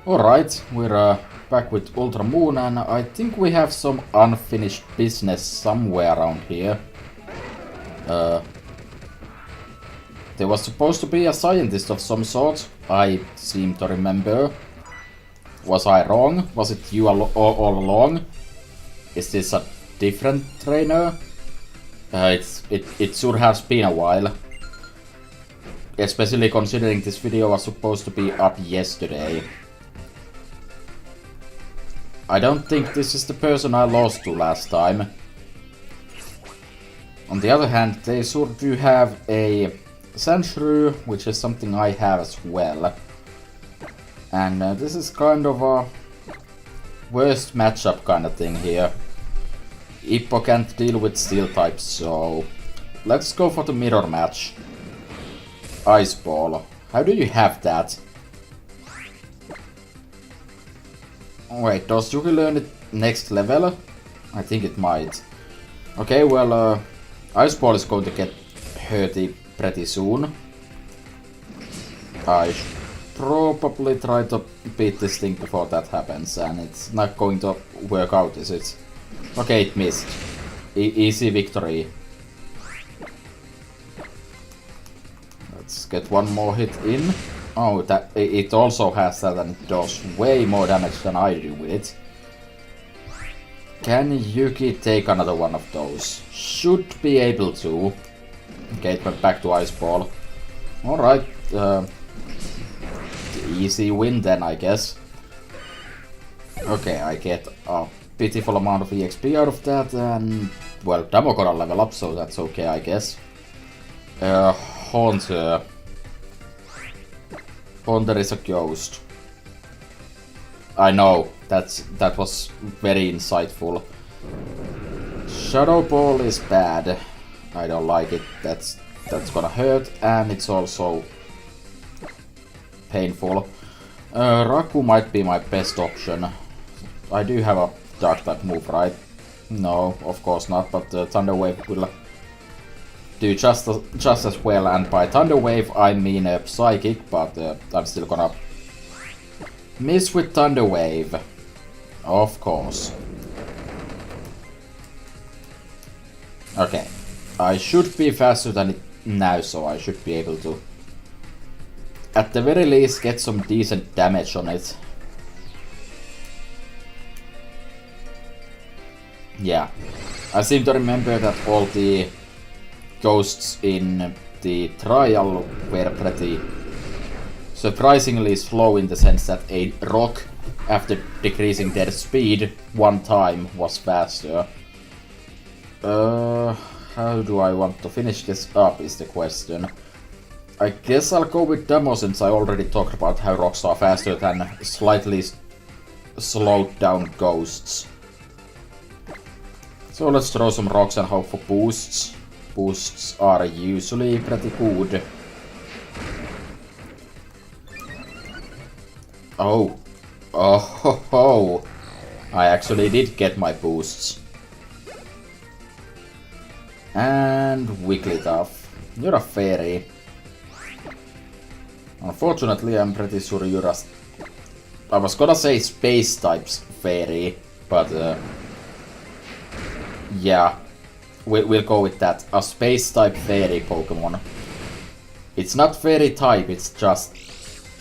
Alright, we're back with UltraMoon, and I think we have some unfinished business somewhere around here. There was supposed to be a scientist of some sort, I seem to remember. Was I wrong? Was it you all along? Is this a different trainer? It should have been a while. Especially considering this video was supposed to be up yesterday. I don't think this is the person I lost to last time. On the other hand, they sort of do have a Sandshrew, which is something I have as well. And this is kind of a worst matchup kind of thing here. Ippo can't deal with steel types, so let's go for the mirror match. Ice Ball. How do you have that? Wait, does Yuki learn it next level? I think it might. Okay, well, Ice Ball is going to get hurty pretty soon. I should probably try to beat this thing before that happens, and it's not going to work out, is it? Okay, it missed. Easy victory. Let's get one more hit in. Oh, that it also has that and it does way more damage than I do with it. Can Yuki take another one of those? Should be able to. Okay, it went back to Ice Ball. Alright, easy win then, I guess. Okay, I get a pitiful amount of EXP out of that, and well, Damo gonna level up, so that's okay, I guess. Haunter. Haunter is a ghost. I know, that was very insightful. Shadow Ball is bad. I don't like it. That's gonna hurt, and it's also painful. Raku might be my best option. I do have a dark type move, right? No, of course not, but Thunder Wave will do just as well, and by Thunder Wave I mean Psychic, but I'm still gonna miss with Thunder Wave. Of course. Okay. I should be faster than it now, so I should be able to at the very least get some decent damage on it. Yeah. I seem to remember that all the ghosts in the trial were pretty surprisingly slow, in the sense that a rock, after decreasing their speed one time, was faster. How do I want to finish this up is the question. I guess I'll go with Demo, since I already talked about how rocks are faster than slightly slowed down ghosts. So let's throw some rocks and hope for boosts. Boosts are usually pretty good. Oh. Oh ho ho. I actually did get my boosts. And Wigglytuff. You're a fairy. Unfortunately, I'm pretty sure you're a... I was gonna say space types fairy, but yeah. We'll go with that. A space type fairy Pokemon. It's not fairy type, it's just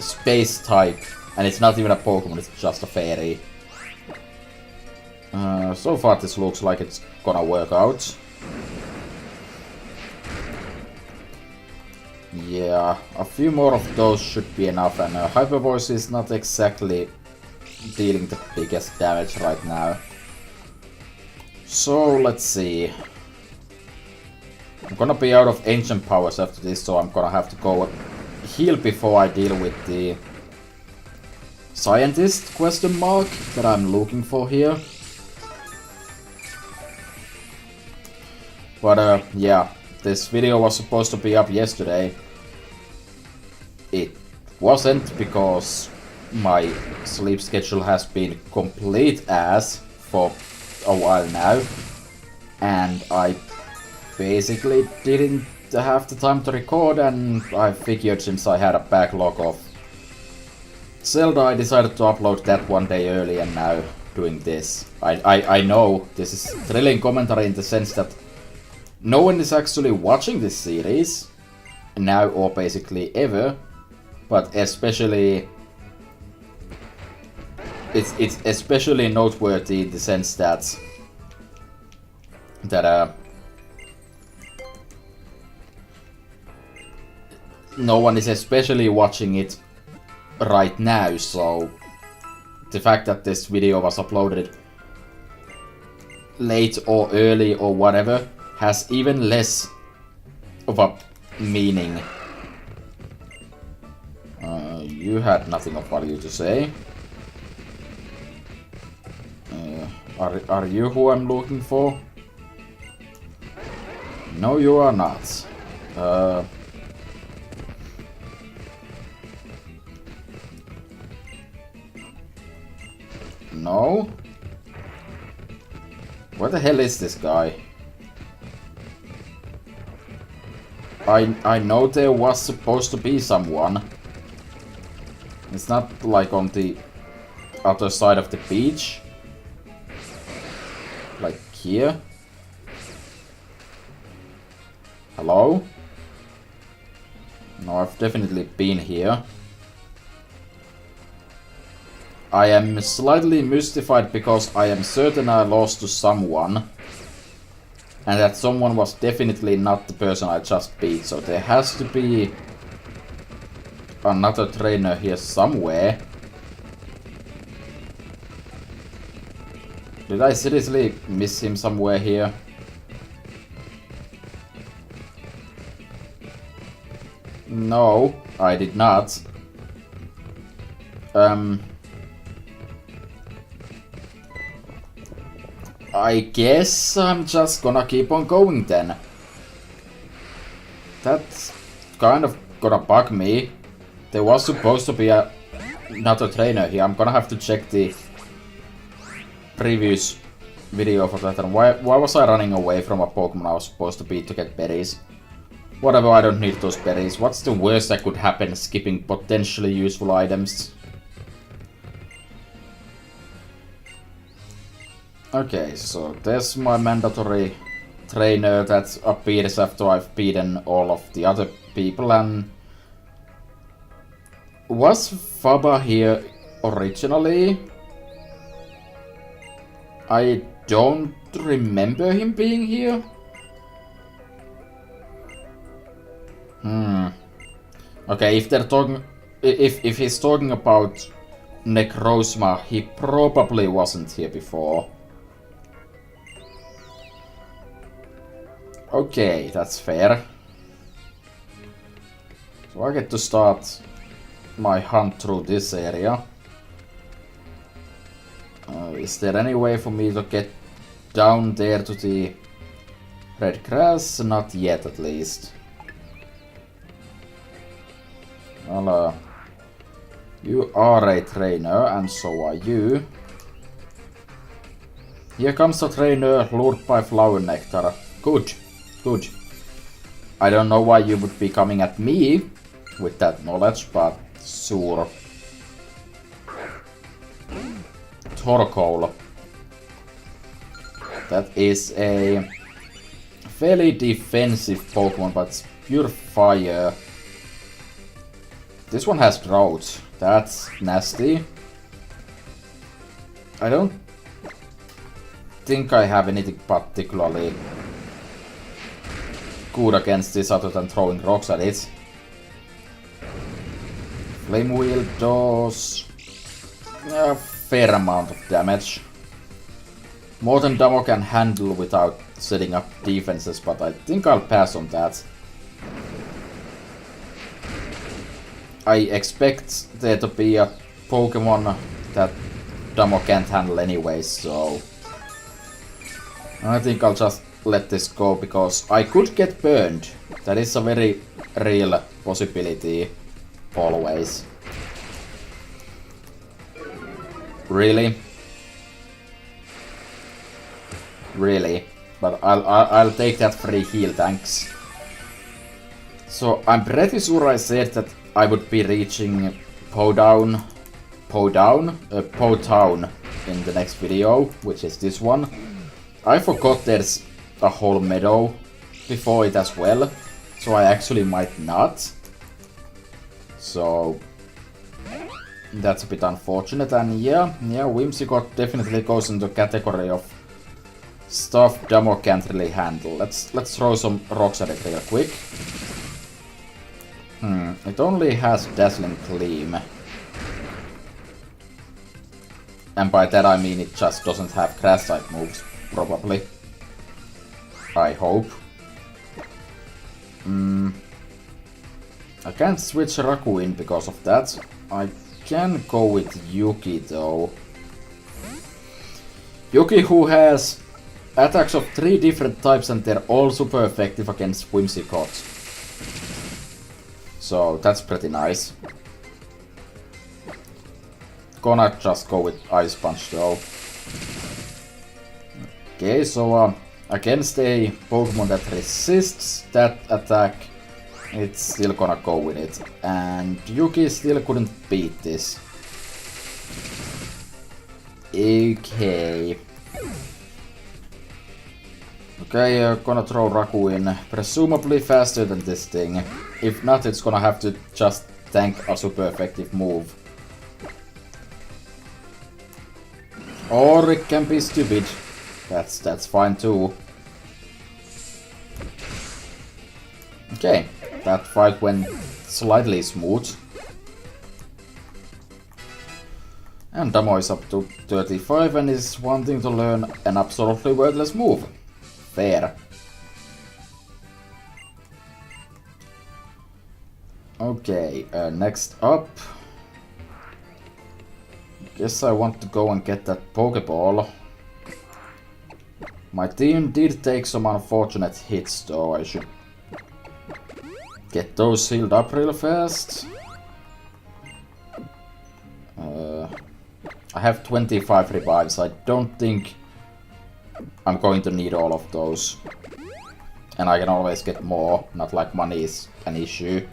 space type. And it's not even a Pokemon, it's just a fairy. So far this looks like it's gonna work out. Yeah, a few more of those should be enough, and Hyper Voice is not exactly dealing the biggest damage right now. So let's see. I'm gonna be out of ancient powers after this, so I'm gonna have to go heal before I deal with the scientist question mark that I'm looking for here. But yeah, this video was supposed to be up yesterday. It wasn't, because my sleep schedule has been complete ass for a while now, and I basically didn't have the time to record, and I figured since I had a backlog of Zelda, I decided to upload that one day early and now doing this. I know this is thrilling commentary in the sense that no one is actually watching this series now or basically ever, but especially it's especially noteworthy in the sense that no one is especially watching it right now, so the fact that this video was uploaded late or early or whatever has even less of a meaning. You had nothing of value to say. Are you who I'm looking for? No, you are not. No? Where the hell is this guy? I know there was supposed to be someone. It's not like on the other side of the beach. Like here. Hello? No, I've definitely been here. I am slightly mystified because I am certain I lost to someone. And that someone was definitely not the person I just beat. So there has to be another trainer here somewhere. Did I seriously miss him somewhere here? No, I did not. I guess I'm just gonna keep on going then. That's kind of gonna bug me. There was supposed to be another trainer here. I'm gonna have to check the previous video for that. And why was I running away from a Pokemon I was supposed to beat to get berries? Whatever, I don't need those berries. What's the worst that could happen skipping potentially useful items? Okay, so there's my mandatory trainer that appears after I've beaten all of the other people. And was Faba here originally? I don't remember him being here. Okay, if they're talking, if he's talking about Necrozma, he probably wasn't here before. Okay, that's fair. So I get to start my hunt through this area. Is there any way for me to get down there to the red grass? Not yet, at least. Well, you are a trainer, and so are you. Here comes a trainer lured by flower nectar. Good, good. I don't know why you would be coming at me with that knowledge, but sure. Torkoal. That is a fairly defensive Pokemon, but it's pure fire. This one has drought. That's nasty. I don't think I have anything particularly good against this other than throwing rocks at it. Flame Wheel does a fair amount of damage. More than Damo can handle without setting up defenses, but I think I'll pass on that. I expect there to be a Pokemon that Damo can't handle anyway, so I think I'll just let this go, because I could get burned. That is a very real possibility, always. Really? Really? But I'll take that free heal, thanks. So I'm pretty sure I said that I would be reaching Powdown Po Town in the next video, which is this one. I forgot there's a whole meadow before it as well, so I actually might not. So that's a bit unfortunate, and yeah, Whimsicott definitely goes into the category of stuff Damo can't really handle. Let's throw some rocks at it real quick. It only has Dazzling Gleam. And by that I mean it just doesn't have grass type moves, probably. I hope. I can't switch Raku in because of that. I can go with Yuki though. Yuki, who has attacks of 3 different types and they're all super effective against Whimsicott. So that's pretty nice. Gonna just go with Ice Punch though. Okay, so against a Pokemon that resists that attack, it's still gonna go with it. And Yuki still couldn't beat this. Okay. Okay, gonna throw Raku in. Presumably faster than this thing. If not, it's gonna have to just tank a super effective move. Or it can be stupid. That's fine too. Okay, that fight went slightly smooth. And Damo is up to 35 and is wanting to learn an absolutely worthless move. Fair. Okay, next up. Guess I want to go and get that Pokeball. My team did take some unfortunate hits though. I should get those healed up real fast. I have 25 revives. I don't think I'm going to need all of those. And I can always get more, not like money is an issue.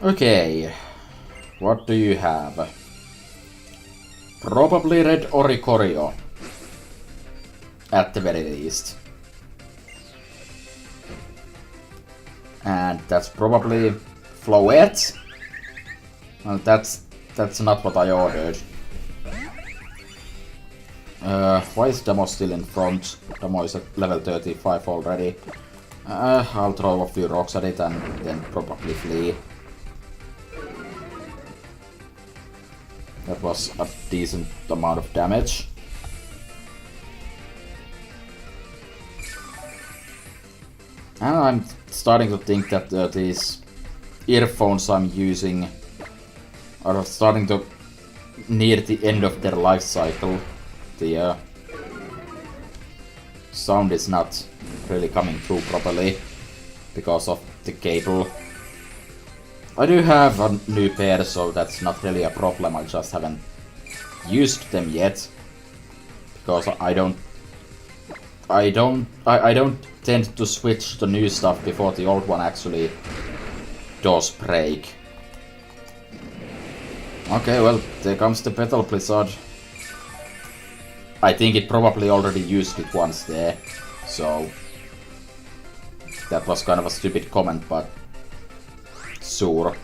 Okay, what do you have? Probably Red Oricorio. At the very least. And that's probably Floette. Well, that's not what I ordered. Why is Damo still in front? Damo is at level 35 already. I'll throw a few rocks at it and then probably flee. That was a decent amount of damage. And I'm starting to think that these earphones I'm using are starting to near the end of their life cycle. The sound is not really coming through properly because of the cable. I do have a new pair, so that's not really a problem. I just haven't used them yet because I don't tend to switch the new stuff before the old one actually does break. Okay, well, there comes the Petal Blizzard. I think it probably already used it once there, so that was kind of a stupid comment, but sure.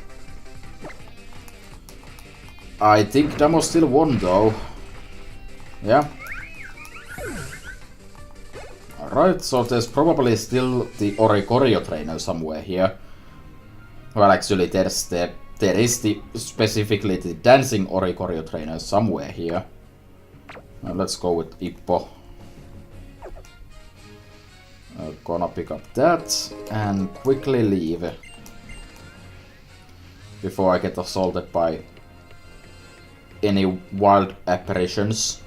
I think Damo still won though. Yeah. Alright, so there's probably still the Oricorio trainer somewhere here. Well, actually there is specifically the dancing Oricorio trainer somewhere here. Now let's go with Ippo. Gonna pick up that and quickly leave before I get assaulted by any wild apparitions.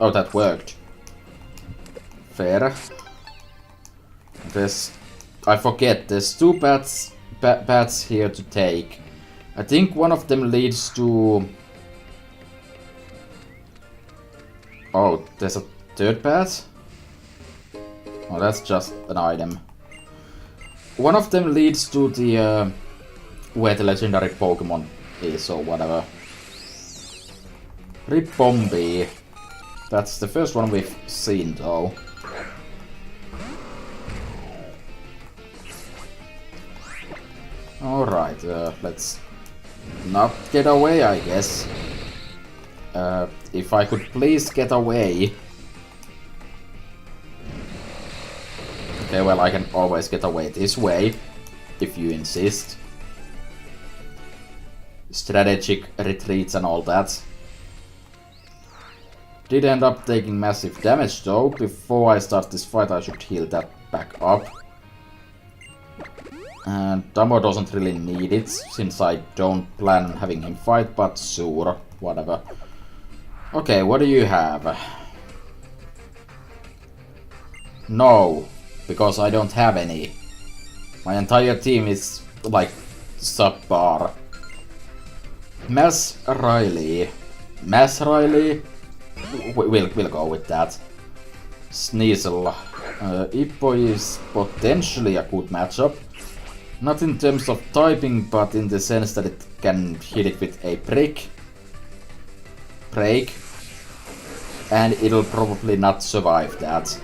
Oh, that worked. Fair. I forget, there's 2 paths here to take. I think one of them leads to... Oh, there's a 3rd path? Oh, that's just an item. One of them leads to the where the legendary Pokémon is or whatever. Ribombee. That's the first one we've seen though. Alright, let's not get away, I guess. If I could please get away. Okay, well, I can always get away this way, if you insist. Strategic retreats and all that. Did end up taking massive damage though. Before I start this fight, I should heal that back up. And Damo doesn't really need it, since I don't plan on having him fight, but sure, whatever. Okay, what do you have? No, because I don't have any. My entire team is, like, subpar. Mass Riley. Mass Riley? We'll go with that. Sneasel. Ippo is potentially a good matchup. Not in terms of typing, but in the sense that it can hit it with a break. And it'll probably not survive that.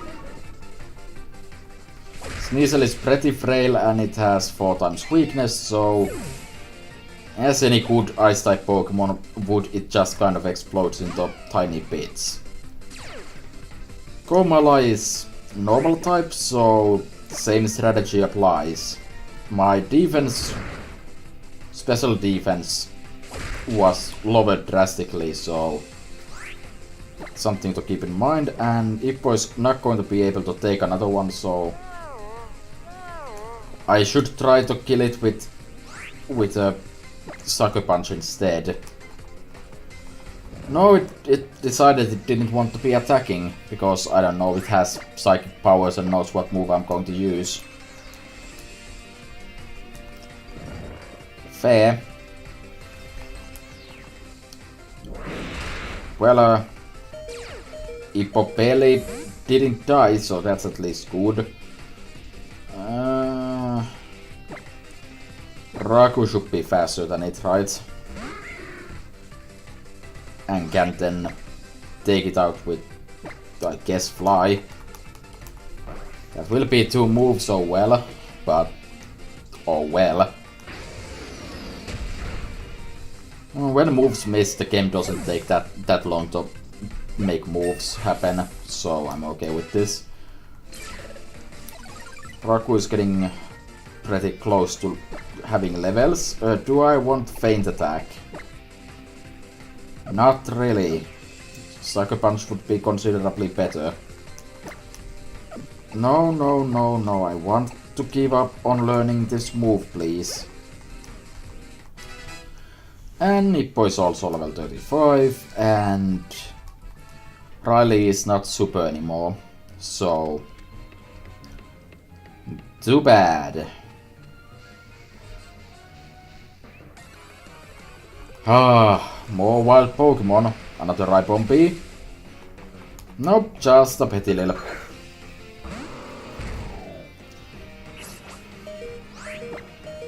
Sneasel is pretty frail and it has 4 times weakness, so as any good Ice-type Pokemon would, it just kind of explodes into tiny bits. Komala is normal type, so same strategy applies. My defense, special defense, was lowered drastically, so something to keep in mind. And Ippo is not going to be able to take another one, so I should try to kill it with a Sucker Punch instead. No, it decided it didn't want to be attacking, because, I don't know, it has psychic powers and knows what move I'm going to use. Fair. Well, Ippo barely didn't die, so that's at least good. Raku should be faster than it, right? And can then take it out with, I guess, Fly. That will be 2 moves, oh well, but oh well. When moves miss, the game doesn't take that long to make moves happen, so I'm okay with this. Raku is getting pretty close to having levels. Do I want Feint Attack? Not really. Sucker Punch would be considerably better. No, no, no, no. I want to give up on learning this move, please. And Ippo is also level 35, and Riley is not super anymore, so too bad. More wild Pokemon. Another Ribombee. Nope, just a Petilil.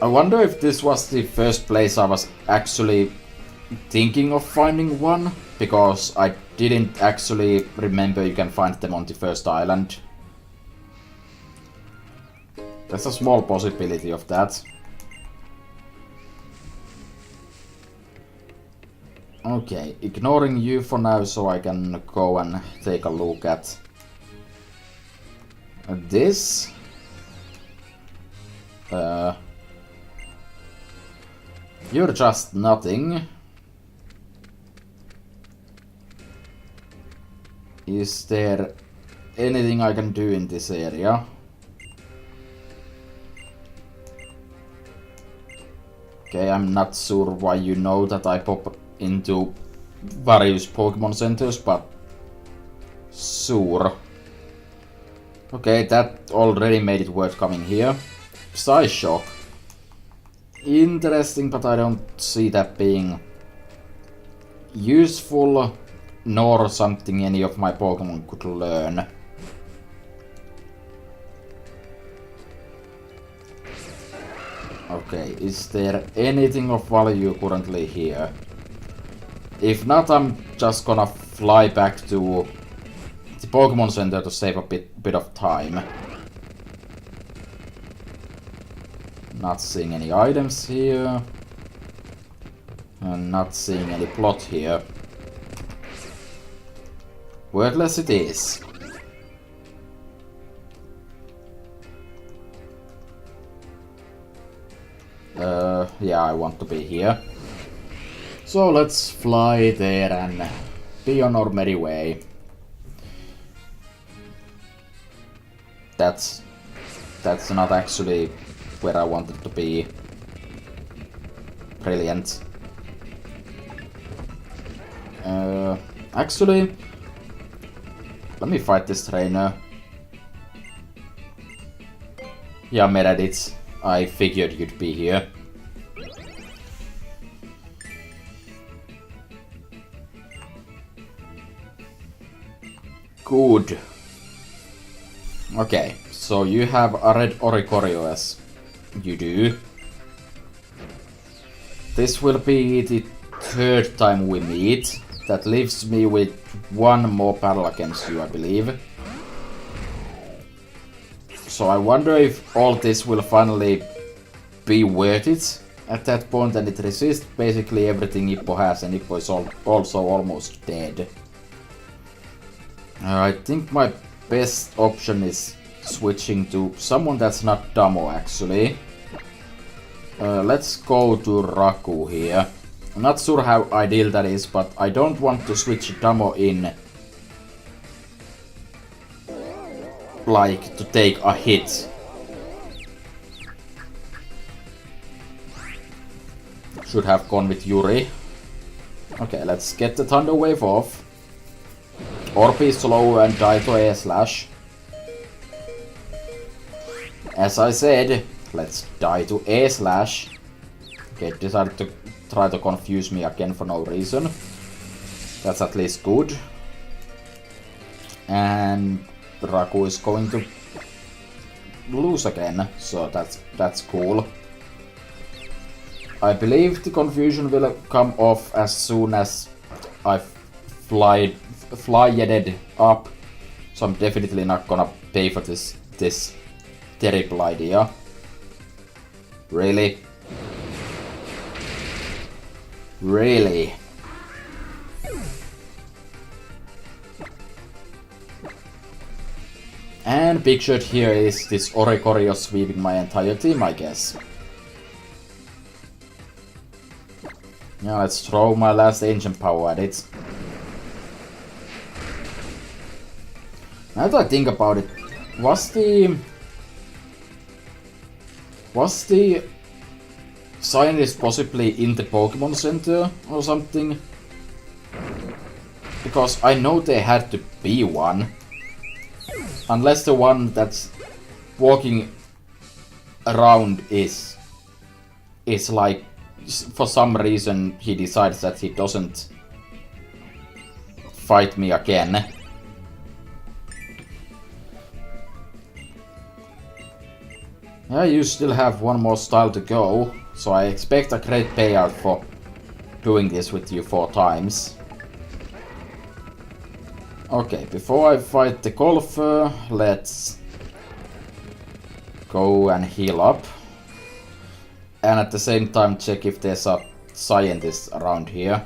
I wonder if this was the first place I was actually thinking of finding one, because I didn't actually remember you can find them on the first island. There's a small possibility of that. Okay, ignoring you for now so I can go and take a look at this. You're just nothing. Is there anything I can do in this area? Okay, I'm not sure why you know that I pop into various Pokemon centers, but sure. Okay, that already made it worth coming here. Psyshock. Interesting, but I don't see that being useful, nor something any of my Pokemon could learn. Okay, is there anything of value currently here? If not, I'm just gonna fly back to the Pokémon Center to save a bit of time. Not seeing any items here. And not seeing any plot here. Wordless it is. Yeah, I want to be here. So let's fly there and be on our merry way. That's not actually where I wanted to be. Brilliant. Actually, let me fight this trainer. Yeah, Meredith, I figured you'd be here. Good. Okay, so you have a red Oricorio as you do. This will be the third time we meet. That leaves me with one more battle against you, I believe. So I wonder if all this will finally be worth it at that point, and it resists basically everything Ippo has, and Ippo is also almost dead. I think my best option is switching to someone that's not Damo, actually. Let's go to Raku here. I'm not sure how ideal that is, but I don't want to switch Damo in like to take a hit. Should have gone with Yuri. Okay, let's get the Thunder Wave off. Or be slow and die to Air Slash. As I said, let's die to Air Slash. Okay, decided to try to confuse me again for no reason. That's at least good. And Raku is going to lose again, so that's cool. I believe the confusion will come off as soon as I fly up, so I'm definitely not gonna pay for this terrible idea. Really? Really? And pictured here is this Oricorio sweeping my entire team, I guess. Yeah, let's throw my last ancient power at it. Now that I think about it, was the scientist possibly in the Pokémon Center or something? Because I know there had to be one. Unless the one that's walking around is like, for some reason he decides that he doesn't fight me again. Yeah, you still have one more style to go, so I expect a great payout for doing this with you 4 times. Okay, before I fight the golfer, let's go and heal up. And at the same time check if there's a scientist around here.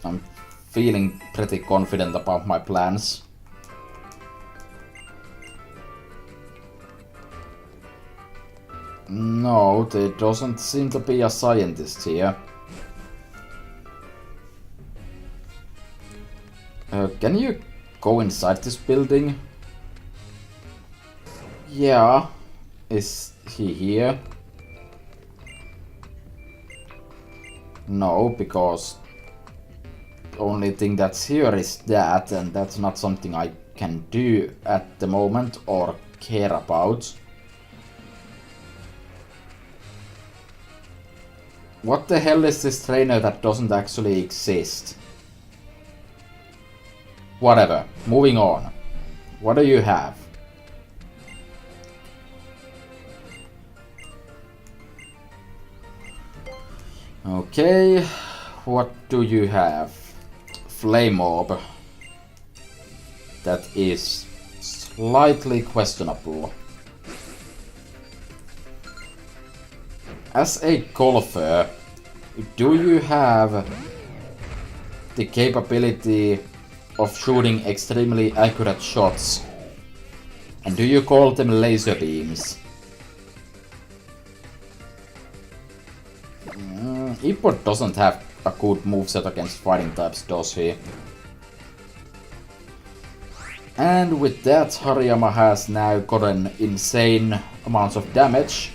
I'm feeling pretty confident about my plans. No, there doesn't seem to be a scientist here. Can you go inside this building? Yeah. Is he here? No, because the only thing that's here is that, and that's not something I can do at the moment or care about. What the hell is this trainer that doesn't actually exist? Whatever, moving on. What do you have? Okay, what do you have? Flame Orb. That is slightly questionable. As a golfer, do you have the capability of shooting extremely accurate shots? And do you call them laser beams? Ippo doesn't have a good moveset against fighting types, does he? And with that, Hariyama has now gotten insane amounts of damage.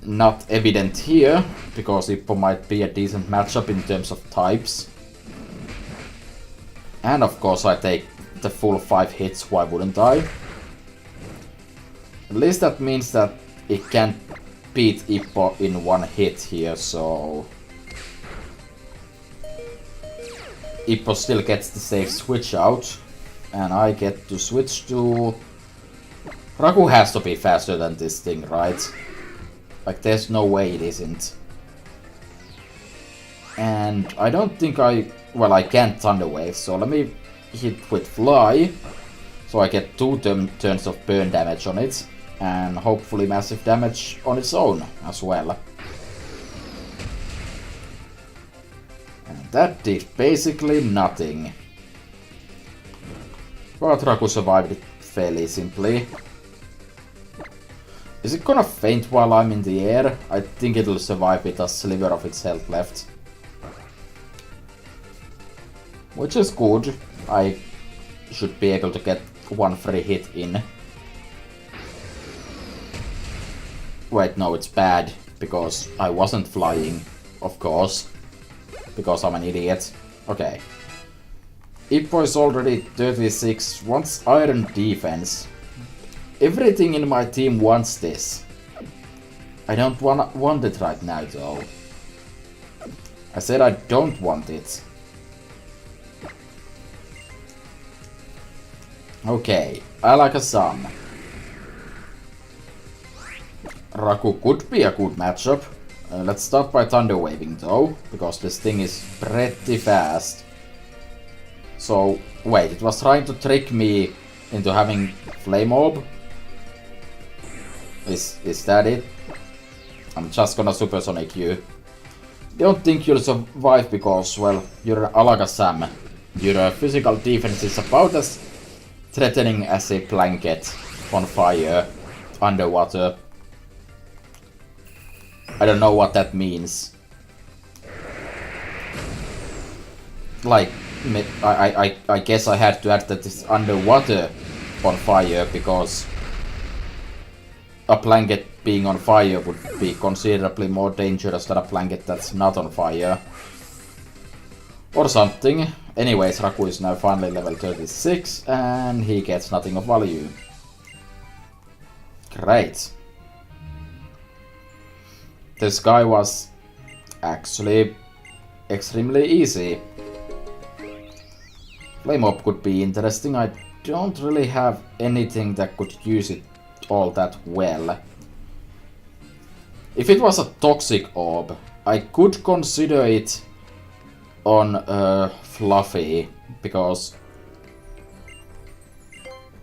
Not evident here, because Ippo might be a decent matchup in terms of types. And of course I take the full 5 hits, why wouldn't I? At least that means that it can't beat Ippo in 1 hit here, so... Ippo still gets the safe switch out, and I get to switch to... Raku has to be faster than this thing, right? Like, there's no way it isn't. And I don't think well, I can't Thunder Wave, so let me hit with Fly. So I get 2 turns of burn damage on it, and hopefully massive damage on its own as well. And that did basically nothing. But Raku survived it fairly simply. Is it gonna faint while I'm in the air? I think it'll survive with a sliver of its health left. Which is good. I should be able to get 1 free hit in. Wait, no, it's bad. Because I wasn't flying, of course. Because I'm an idiot. Okay. Ippo is already 36, wants Iron Defense. Everything in my team wants this. I don't want it right now, though. I said I don't want it. Okay, I like a sun. Raku could be a good matchup. Let's start by Thunder Waving, though, because this thing is pretty fast. So, wait, it was trying to trick me into having Flame Orb? Is that it? I'm just gonna Supersonic you. Don't think you'll survive because, well, you're Alakazam. Your physical defense is about as threatening as a blanket on fire, underwater. I don't know what that means. Like, I guess I had to add that it's underwater on fire because a blanket being on fire would be considerably more dangerous than a blanket that's not on fire. Or something. Anyways, Raku is now finally level 36 and he gets nothing of value. Great. This guy was actually extremely easy. Flame Orb could be interesting. I don't really have anything that could use it all that well. If it was a Toxic Orb, I could consider it on Fluffy, because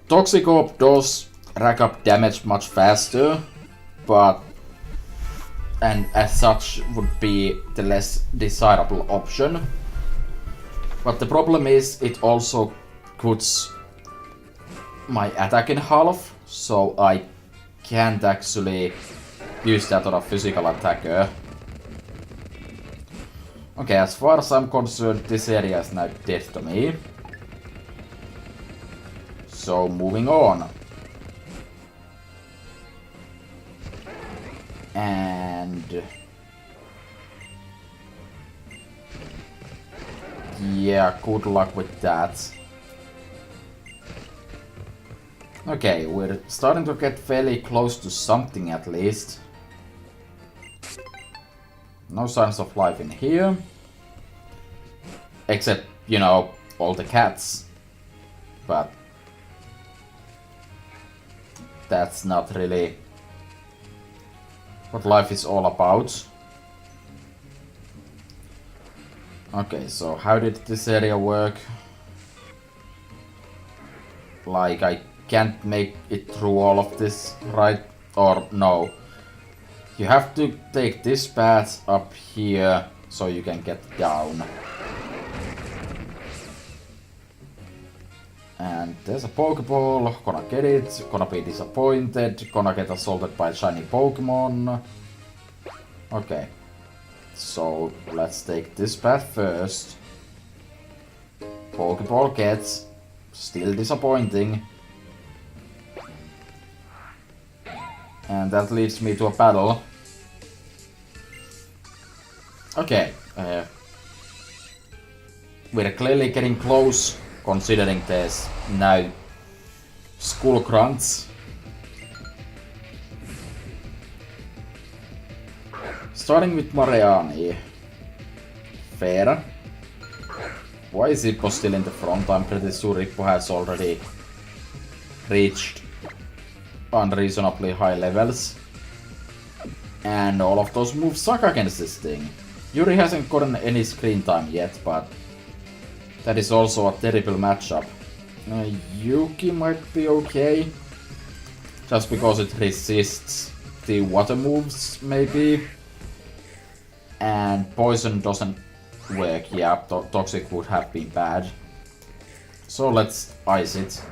Toxic Orb does rack up damage much faster, but and as such would be the less desirable option. But the problem is it also cuts my attack in half, so I can't actually use that on a physical attacker. Okay, as far as I'm concerned, this area is now dead to me. So, moving on. And... yeah, good luck with that. Okay, we're starting to get fairly close to something at least. No signs of life in here. Except, you know, all the cats. But that's not really what life is all about. Okay, so how did this area work? Like, I can't make it through all of this, right? Or no. You have to take this path up here so you can get down. And there's a Pokeball, gonna get it, gonna be disappointed, gonna get assaulted by a shiny Pokemon. Okay. So, let's take this path first. Pokeball gets. Still disappointing. And that leads me to a battle. Okay. We're clearly getting close, considering there's now Skull Grunts. Starting with Mariani. Fair. Why is Ippo still in the front? I'm pretty sure Ippo has already reached unreasonably high levels. And all of those moves suck against this thing. Yuri hasn't gotten any screen time yet, but that is also a terrible matchup. Yuki might be okay. Just because it resists the water moves, maybe. And poison doesn't work. Yeah, toxic would have been bad. So let's ice it.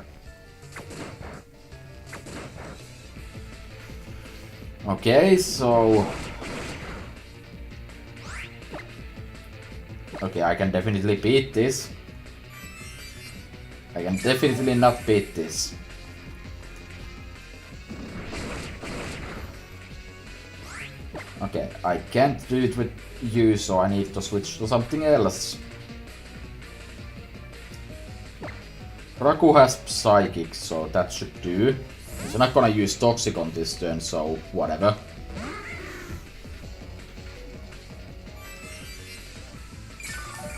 Okay, so... Okay, I can definitely beat this. I can definitely not beat this. Okay, I can't do it with you, so I need to switch to something else. Raku has Psychic, so that should do. He's not gonna use Toxic on this turn, so whatever.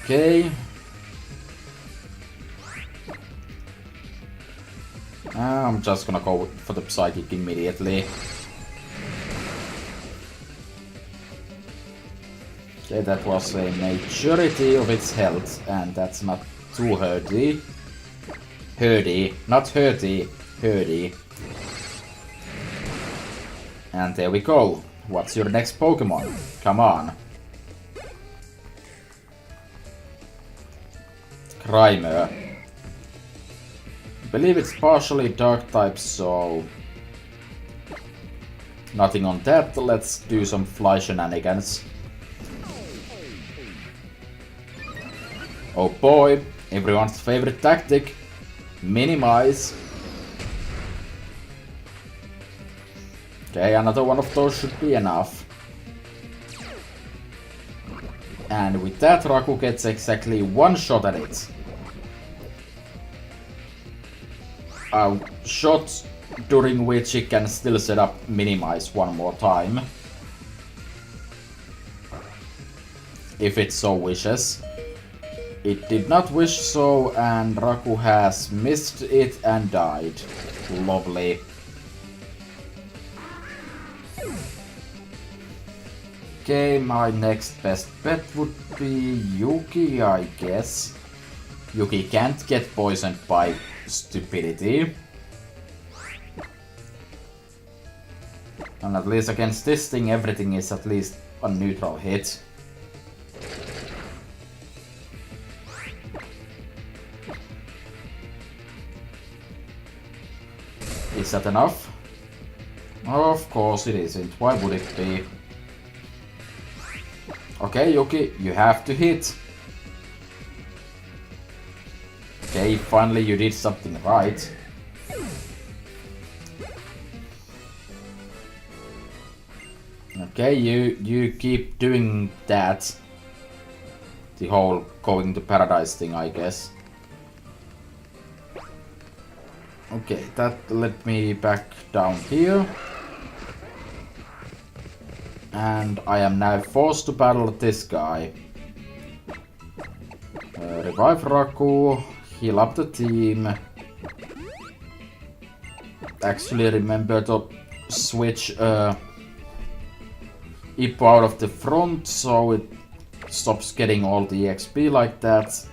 Okay. I'm just gonna go for the Psychic immediately. Okay, that was a majority of its health, and that's not too hurty. Hurty, not hurty, hurty. And there we go. What's your next Pokemon? Come on. Grimer. I believe it's partially dark type, so... Nothing on that. Let's do some fly shenanigans. Oh boy, everyone's favorite tactic. Minimize. Okay, another one of those should be enough. And with that, Raku gets exactly one shot at it. A shot during which it can still set up minimize one more time. If it so wishes. It did not wish so, and Raku has missed it and died. Lovely. Okay, my next best bet would be Yuki, I guess. Yuki can't get poisoned by stupidity. And at least against this thing, everything is at least a neutral hit. Is that enough? Of course it isn't. Why would it be? Okay, Yuki, you have to hit. Okay, finally you did something right. Okay, you keep doing that. The whole going to paradise thing, I guess. Okay, that led me back down here. And I am now forced to battle this guy. Revive Raku, heal up the team. Actually remember to switch Ippo out of the front so it stops getting all the XP like that.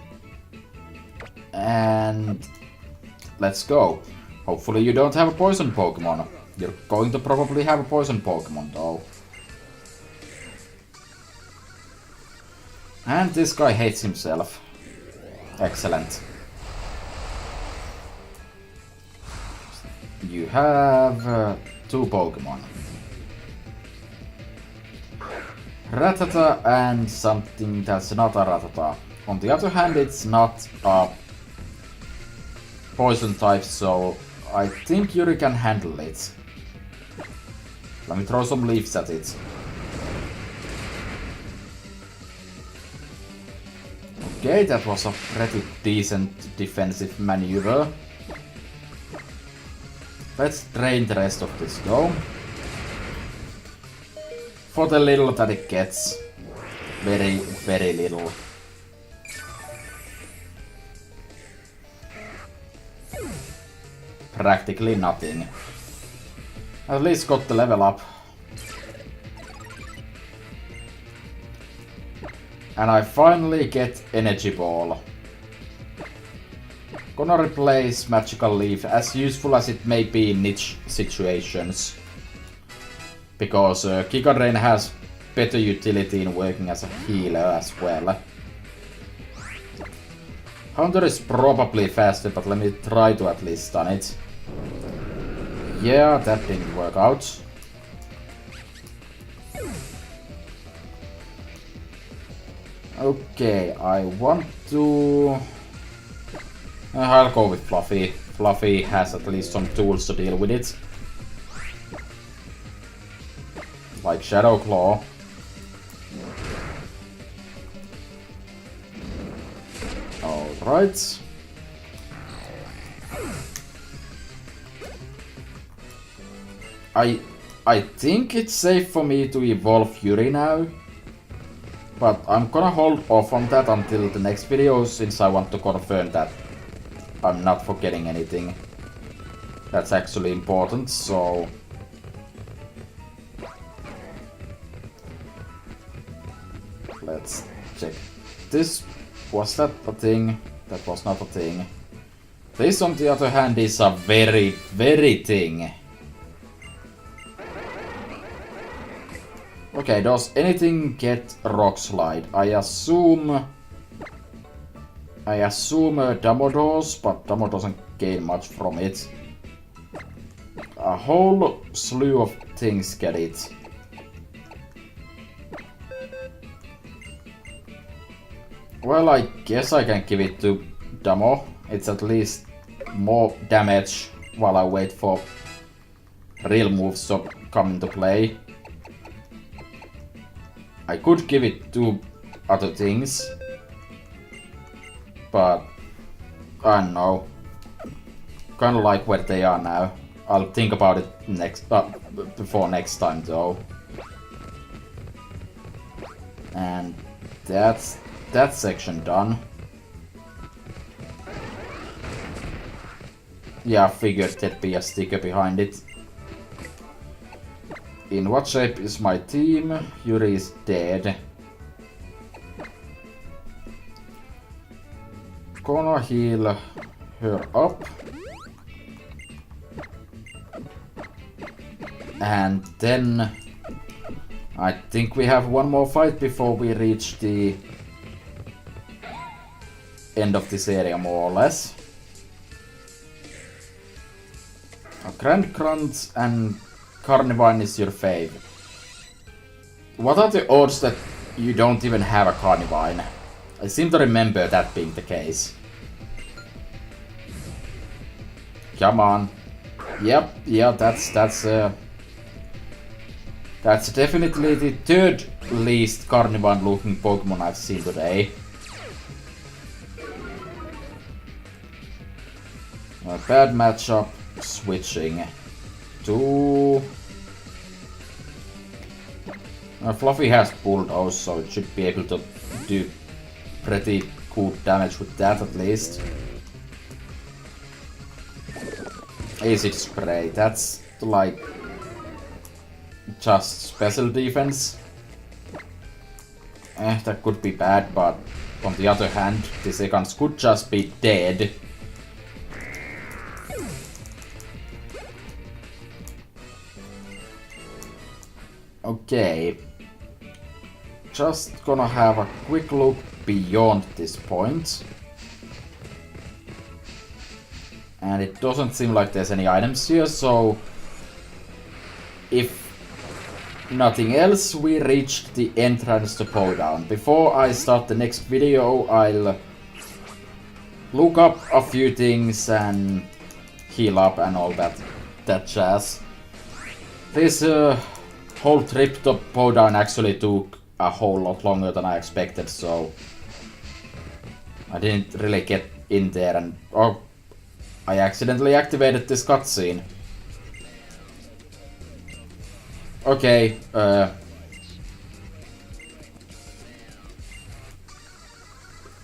And let's go. Hopefully you don't have a poison Pokemon. You're going to probably have a poison Pokemon though. And this guy hates himself. Excellent. You have 2 Pokemon. Rattata and something that's not a Rattata. On the other hand, it's not a poison type, so I think Yuri can handle it. Let me throw some leaves at it. Okay, that was a pretty decent defensive maneuver. Let's drain the rest of this though. For the little that it gets. Very, very little. Practically nothing. At least got the level up. And I finally get Energy Ball. Gonna replace Magical Leaf, as useful as it may be in niche situations. Because Giga Drain has better utility in working as a healer as well. Hunter is probably faster, but let me try to at least stun it. Yeah, that didn't work out. Okay, I want to... I'll go with Fluffy. Fluffy has at least some tools to deal with it. Like Shadow Claw. Alright. I think it's safe for me to evolve Yuri now. But I'm gonna hold off on that until the next video, since I want to confirm that I'm not forgetting anything that's actually important, so... Let's check. This... Was that a thing? That was not a thing. This, on the other hand, is a very, very thing. Okay, does anything get Rock Slide? I assume Damo does, but Damo doesn't gain much from it. A whole slew of things get it. Well, I guess I can give it to Damo. It's at least more damage while I wait for real moves to come into play. I could give it to other things, but I don't know. Kinda like where they are now. I'll think about it before next time though. And that's that section done. Yeah, I figured there'd be a sticker behind it. In what shape is my team? Yuri is dead. Gonna heal her up. And then I think we have one more fight before we reach the end of this area, more or less. A Grand Grunt and Carnivine is your fave. What are the odds that you don't even have a Carnivine? I seem to remember that being the case. Come on. Yep, yeah, that's definitely the third least Carnivine looking Pokemon I've seen today. A bad matchup, switching to... Fluffy has Bulldoze, so it should be able to do pretty good damage with that at least. Acid Spray, that's like just special defense. That could be bad, but on the other hand, the seconds could just be dead. Okay. Just gonna have a quick look beyond this point. And it doesn't seem like there's any items here, so if nothing else, we reached the entrance to Powdown. Before I start the next video, I'll look up a few things and heal up and all that jazz. This whole trip to Powdown actually took a whole lot longer than I expected, so I didn't really get in there, and I accidentally activated this cutscene. Okay,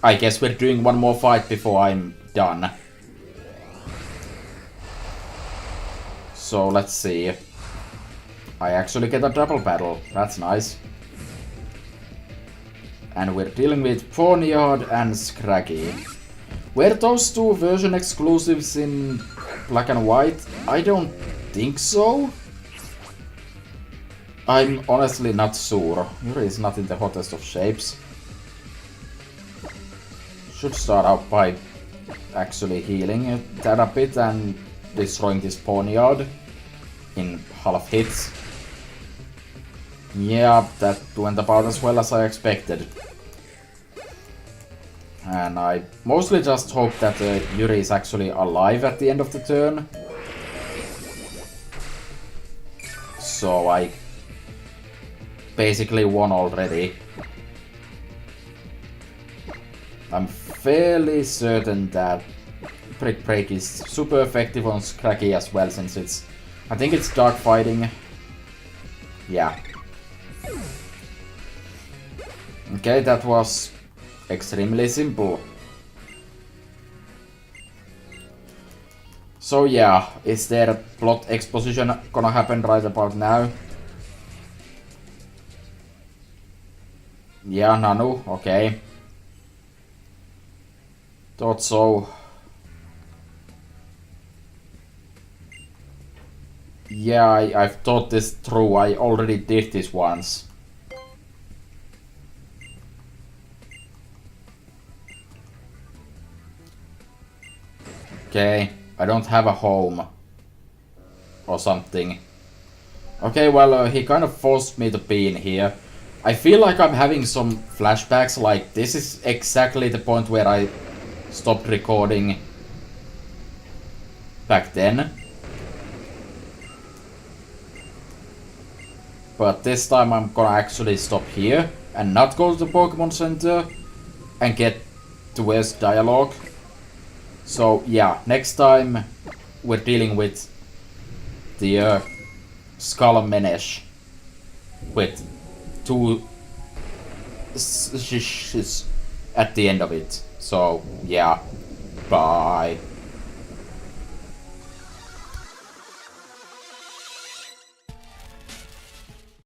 I guess we're doing one more fight before I'm done. So let's see. I actually get a double battle. That's nice. And we're dealing with Ponyard and Scraggy. Were those two version exclusives in black and white? I don't think so. I'm honestly not sure. Yuri is not in the hottest of shapes. Should start out by actually healing that a bit and destroying this Ponyard in half hits. Yeah, that went about as well as I expected. And I mostly just hope that Yuri is actually alive at the end of the turn. So I basically won already. I'm fairly certain that Brick Break is super effective on Scraggy as well, since I think it's dark fighting. Yeah. Okay, that was extremely simple. So yeah, is there a plot exposition gonna happen right about now? Yeah, Nanu, okay. Thought so. Yeah, I've thought this through. I already did this once. Okay, I don't have a home. Or something. Okay, well, he kind of forced me to be in here. I feel like I'm having some flashbacks, like this is exactly the point where I stopped recording back then. But this time I'm gonna actually stop here and not go to the Pokemon Center and get to West Dialogue. So yeah, next time we're dealing with the Skull Menace with two sh's at the end of it. So yeah, bye.